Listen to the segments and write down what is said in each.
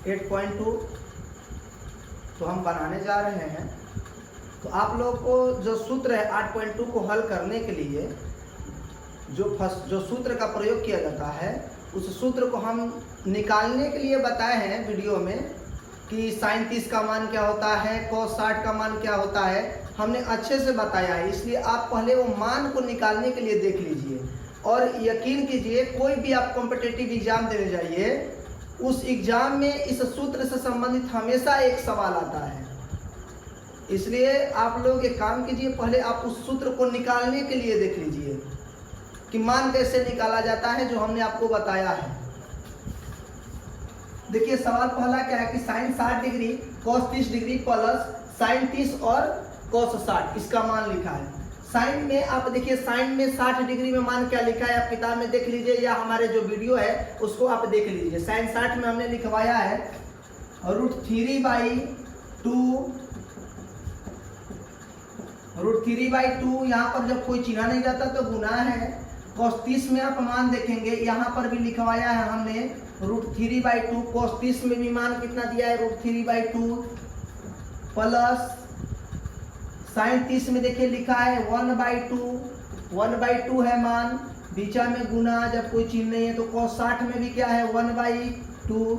8.2 तो हम बनाने जा रहे हैं। तो आप लोग को जो सूत्र है 8.2 को हल करने के लिए जो सूत्र का प्रयोग किया जाता है उस सूत्र को हम निकालने के लिए बताए हैं वीडियो में कि sin 30 का मान क्या होता है, cos 60 का मान क्या होता है, हमने अच्छे से बताया है। इसलिए आप पहले वो मान को निकालने के लिए देख लीजिए और यकीन कीजिए कोई भी आप कॉम्पिटिटिव एग्जाम देने जाइए उस एग्जाम में इस सूत्र से संबंधित हमेशा एक सवाल आता है। इसलिए आप लोग एक काम कीजिए, पहले आप उस सूत्र को निकालने के लिए देख लीजिए कि मान कैसे निकाला जाता है जो हमने आपको बताया है। देखिए सवाल पहला क्या है कि sin 60 degree cos 30 degree plus sin 30 और cos 60 इसका मान लिखा है। साइन में आप देखिए, साइन में 60 डिग्री में मान क्या लिखा है आप किताब में देख लीजिए या हमारे जो वीडियो है उसको आप देख लीजिए। साइन 60 में हमने लिखवाया है √3/2 यहाँ पर जब कोई चिन्ह नहीं जाता तो गुना है। cos 30 में आप मान देखेंगे यहाँ पर भी लिखवाया है हमने √3/2। cos 30 में भी मान कितना दिया है √3/2 प्लस sin 30 में देखिए लिखा है 1/2 है मान, बीचा में गुना जब कोई चिन्ह नहीं है। तो cos 60 में भी क्या है 1/2।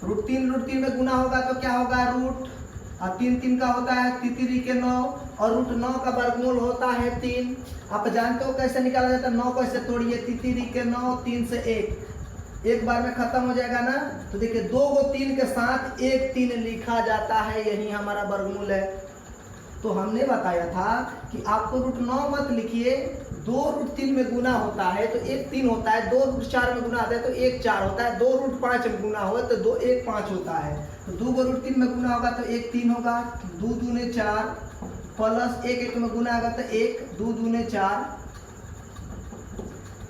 √3 में गुना होगा तो क्या होगा रूट, और 3 का होता है 3 के 9 और √9 का वर्गमूल होता है 3। आप जानते हो कैसे निकाला जाता है, 9 को ऐसे तोड़िए 3 के 9, 3 से 1 बार में खत्म हो जाएगा ना। तो देखिए 2 को 3 के साथ 1 3 लिखा जाता है, यही हमारा वर्गमूल है। तो हमने बताया था कि आपको √9 मत लिखिए, 2 √3 में गुना होता है तो 1 3 होता है, 2 √4 में गुना आता है तो 1 4 होता है, 2 √5 में गुना हो तो 2 1 5 होता है। तो 2 को √3 में गुना होगा तो 1 3 होगा, 2 दूने 4 प्लस 1 1 में गुना होगा तो 1 2 दूने 4,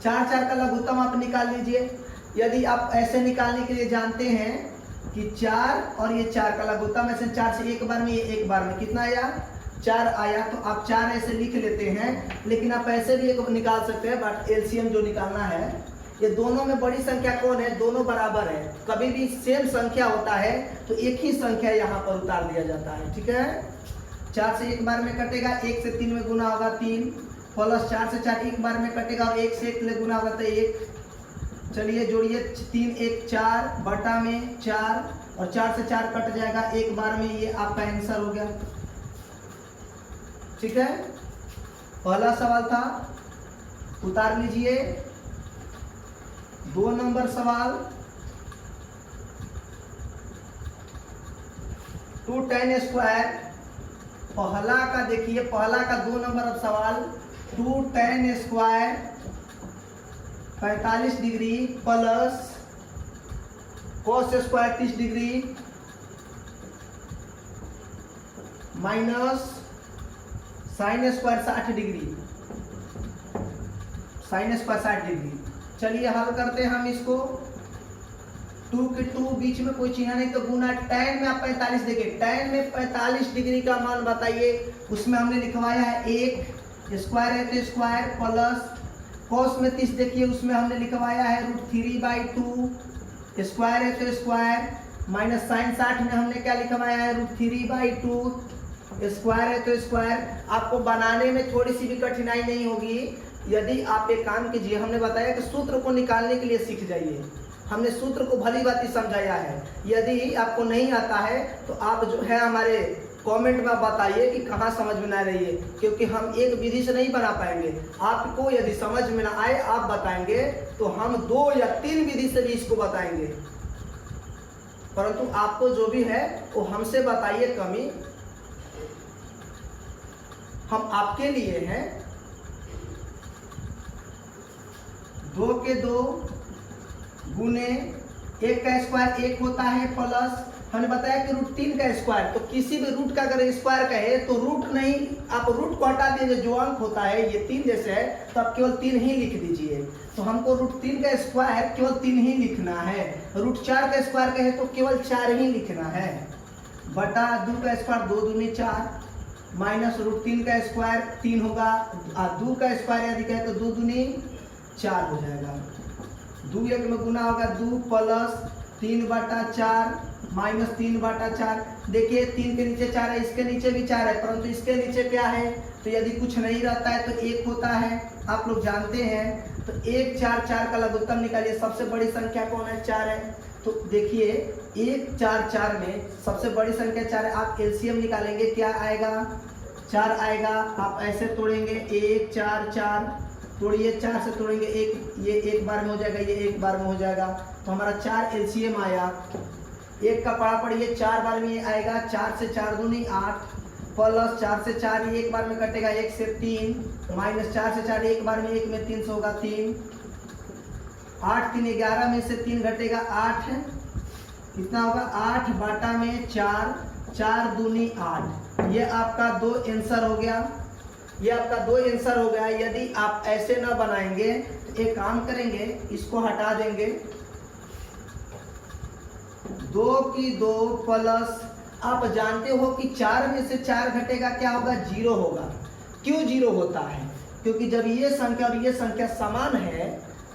4 4 का लघुत्तम आप निकाल लीजिए। यदि आप ऐसे निकालने के लिए जानते हैं कि 4 और ये 4 का लघुत्तम, ऐसे 4 से एक बार में ये एक बार में कितना आया 4 आया, तो आप 4 ऐसे लिख लेते हैं। लेकिन आप ऐसे भी एक निकाल सकते हैं, बट एलसीएम जो निकालना है, ये दोनों में बड़ी संख्या कौन है, दोनों बराबर है। कभी भी सेम संख्या होता है तो एक ही संख्या यहाँ पर उतार दिया जाता है, ठीक है। 4 से एक बार में कटेगा, 1 से 3 में गुना होगा 3 प्लस 4 से 4 एक बार में कटेगा और 1 से 1 में गुना होगा तो 1। चलिए जोड़िए 3 1 4 बटा में 4 और 4 से 4 कट जाएगा एक बार में, ये आपका आंसर हो गया, ठीक है। पहला सवाल था, उतार लीजिए। 2 नंबर सवाल 2 tan स्क्वायर, पहला का देखिए, पहला का 2 नंबर सवाल 2 tan square 45 degree plus cos square 30 degree minus sin square 60 degree, sin square 60 degree. चलिए हल करते हैं हम इसको। 2 के 2 बीच में कोई चिन्ह नहीं तो गुना, tan में आप 45 देखिए, tan में 45 डिग्री का मान बताइए, उसमें हमने लिखवाया है 1, स्क्वायर है तो स्क्वायर प्लस cos में 30 देखिए, उसमें हमने लिखवाया है √3/2, स्क्वायर है तो स्क्वायर, माइनस sin 60 में हमने क्या लिखवाया है √3/2, स्क्वायर है तो स्क्वायर। आपको बनाने में थोड़ी सी भी कठिनाई नहीं होगी यदि आप एक काम कीजिए। हमने बताया कि सूत्र को निकालने के लिए सीख जाइए, हमने सूत्र को भली भांति समझाया है। यदि आपको नहीं आता है तो आप जो है हमारे कमेंट में बताइए कि कहाँ समझ में ना रही है, क्योंकि हम एक विधि से नहीं बना पाएंगे। आपको यदि समझ में ना आए आप बताएंगे तो हम 2 या 3 विधि से भी इसको बताएंगे, परंतु आपको जो भी है वो हमसे बताइए। कमी हम आपके लिए हैं। 2 के 2 गुने 1 का स्क्वायर 1 होता है प्लस हमने बताया कि √3 का स्क्वायर, तो किसी भी रूट का अगर स्क्वायर कहे तो रूट नहीं, आप रूट को हटा दीजिए, जो अंक होता है ये 3 जैसे है तो आप केवल 3 ही लिख दीजिए। तो हमको √3 का स्क्वायर केवल 3 ही लिखना है, √4 का स्क्वायर कहे तो केवल 4 ही लिखना है, बटा 2 का स्क्वायर 2 दूनी 4 माइनस √3 का स्क्वायर 3 होगा, 2 का स्क्वायर यदि कहे तो 2 दूनी 4 हो जाएगा, 2 1 में गुना होगा 2 प्लस 3/4 माइनस 3/4। देखिए 3 के नीचे 4 है, इसके नीचे भी 4 है, परंतु इसके नीचे क्या है, तो यदि कुछ नहीं रहता है तो 1 होता है, आप लोग जानते हैं। तो 1 4 4 का लघुत्तम निकालिए। सबसे बड़ी संख्या कौन है, 4 है। तो देखिए 1 4 4 में सबसे बड़ी संख्या 4 है। आप एलसीएम निकालेंगे, क्या आएगा, 4 आएगा। आप ऐसे तोड़ेंगे 1 4 4, तोड़िए 4 से तोड़ेंगे 1, ये एक बार में हो जाएगा, ये एक बार में हो जाएगा। तो हमारा 4 एलसीएम आया। 1 का पढ़ा पढ़िए, 4 बार में ये आएगा। 4 से 4 दूनी 8 प्लस 4 से 4 ये एक बार में कटेगा, 1 से 3 माइनस 4 से 4 एक बार में, 1 में 3 से होगा 3। 8 3 11 में से 3 घटेगा 8 है, कितना होगा 8 बाटा में 4, 4 दूनी 8। ये आपका 2 आंसर हो गया, ये आपका 2 आंसर हो गया। यदि आप ऐसे ना बनाएंगे तो एक काम करेंगे, इसको हटा देंगे। 2 की 2 प्लस, आप जानते हो कि 4 में से 4 घटेगा, क्या होगा, 0 होगा। क्यों 0 होता है, क्योंकि जब ये संख्या और ये संख्या समान है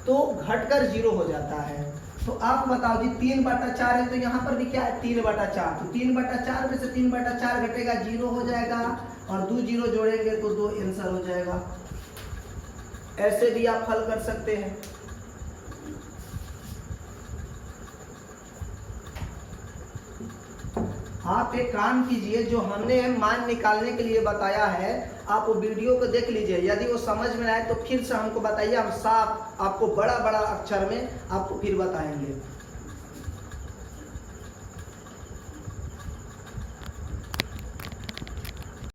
तो घटकर 0 हो जाता है। तो आप बताओ जी 3/4 है, तो यहाँ पर भी क्या है 3/4। तो 3/4 में से 3/4 घटेगा, 0 हो जाएगा, और 2 0 जोड़ेंगे तो 2 आंसर हो जाएगा। ऐसे भी आप हल कर सकते हैं। आप एक काम कीजिए, जो हमने मान निकालने के लिए बताया है, आप वो वीडियो को देख लीजिए। यदि वो समझ में आए तो फिर से हमको बताइए, हम साफ आपको बड़ा बड़ा अक्षर में आपको फिर बताएंगे।